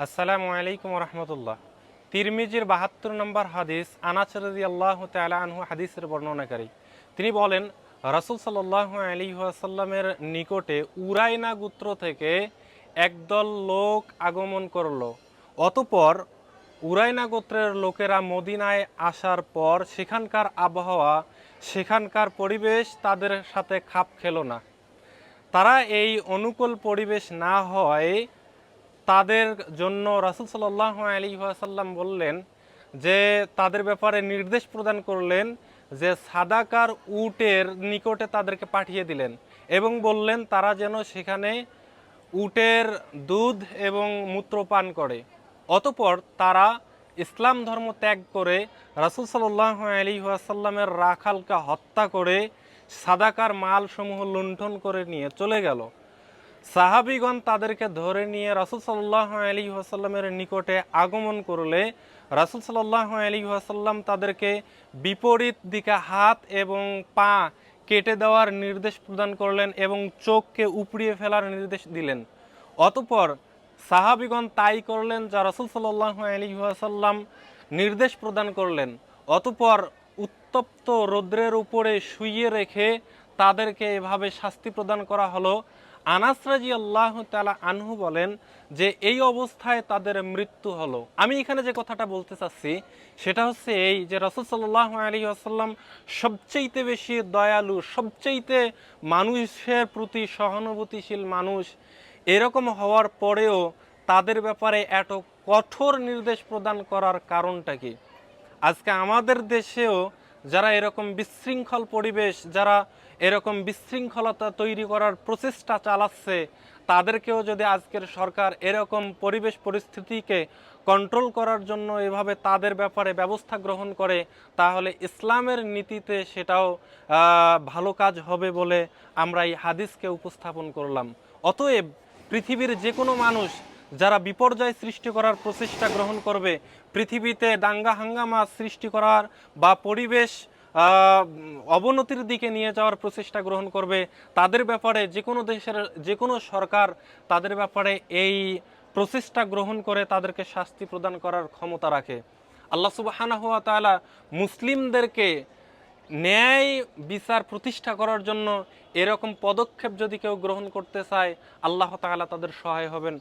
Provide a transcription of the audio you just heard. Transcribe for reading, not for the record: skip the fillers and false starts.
আসসালামু আলাইকুম রহমতুল্লাহ। তিরমিজির ৭২ নম্বর হাদিস, আনাস রাদিয়াল্লাহু তাআলা আনহু হাদিসের বর্ণনাকারী। তিনি বলেন, রাসূল সাল্লাল্লাহু আলাইহি ওয়াসাল্লামের নিকটে উরাইনা গোত্র থেকে একদল লোক আগমন করল। অতঃপর উরাইনা গোত্রের লোকেরা মদিনায় আসার পর সেখানকার আবহাওয়া, সেখানকার পরিবেশ তাদের সাথে খাপ খেল না। তারা এই অনুকূল পরিবেশ না হয় তাদের জন্য রাসূল সাল্লাল্লাহু আলাইহি ওয়াসাল্লাম বললেন যে, তাদের ব্যাপারে নির্দেশ প্রদান করলেন যে সাদাকার উটের নিকটে তাদেরকে পাঠিয়ে দিলেন এবং বললেন তারা যেন সেখানে উটের দুধ এবং মূত্র পান করে। অতঃপর তারা ইসলাম ধর্ম ত্যাগ করে রাসূল সাল্লাল্লাহু আলাইহি ওয়াসাল্লামের রাখালকে হত্যা করে সাদাকার মালসমূহ লুণ্ঠন করে নিয়ে চলে গেল। সাহাবীগণ তাদেরকে ধরে নিয়ে রাসূল সাল্লাল্লাহু আলাইহি ওয়াসাল্লামের নিকটে আগমন করলে রাসূল সাল্লাল্লাহু আলাইহি ওয়াসাল্লাম তাদেরকে বিপরীত দিকে হাত এবং পা কেটে দেওয়ার নির্দেশ প্রদান করলেন এবং চোখকে উপড়িয়ে ফেলার নির্দেশ দিলেন। অতঃপর সাহাবীগণ তাই করলেন যা রাসূল সাল্লাল্লাহু আলাইহি ওয়াসাল্লাম নির্দেশ প্রদান করলেন। অতঃপর উত্তপ্ত রৌদ্রের উপরে শুইয়ে রেখে তাদেরকে এভাবে শাস্তি প্রদান করা হলো। আনাস রাদিয়াল্লাহু তাআলা আনহু বলেন যে এই অবস্থায় তাদের মৃত্যু হলো। আমি এখানে যে কথাটা বলতে চাচ্ছি সেটা হচ্ছে এই যে রাসূল সাল্লাল্লাহু আলাইহি ওয়াসাল্লাম সবচেয়ে বেশি দয়ালু, সবচেয়ে মানুষের প্রতি সহানুভূতিশীল মানুষ, এরকম হওয়ার পরেও তাদের ব্যাপারে এত কঠোর নির্দেশ প্রদান করার কারণটা কি? আজকে আমাদের দেশেও যারা এরকম বিশৃঙ্খল পরিবেশ, যারা এরকম বিশৃঙ্খলতা তৈরি করার প্রচেষ্টা চালাচ্ছে, তাদেরকেও যদি আজকের সরকার এরকম পরিবেশ পরিস্থিতিকে কন্ট্রোল করার জন্য এভাবে তাদের ব্যাপারে ব্যবস্থা গ্রহণ করে, তাহলে ইসলামের নীতিতে সেটাও ভালো কাজ হবে বলে আমরা এই হাদিসকে উপস্থাপন করলাম। অতএব পৃথিবীর যে কোনো মানুষ যারা বিপর্যয় সৃষ্টি করার প্রচেষ্টা গ্রহণ করবে, পৃথিবীতে দাঙ্গা হাঙ্গামা সৃষ্টি করার বা পরিবেশ অবনতির দিকে নিয়ে যাওয়ার প্রচেষ্টা গ্রহণ করবে, তাদের ব্যাপারে যে কোনো দেশের যে কোনো সরকার তাদের ব্যাপারে এই প্রচেষ্টা গ্রহণ করে তাদেরকে শাস্তি প্রদান করার ক্ষমতা রাখে। আল্লাহ সুবহানাহু ওয়া তাআলা মুসলিমদেরকে ন্যায় বিচার প্রতিষ্ঠা করার জন্য এরকম পদক্ষেপ যদি কেউ গ্রহণ করতে চায়, আল্লাহ তাআলা তাদের সহায় হবেন।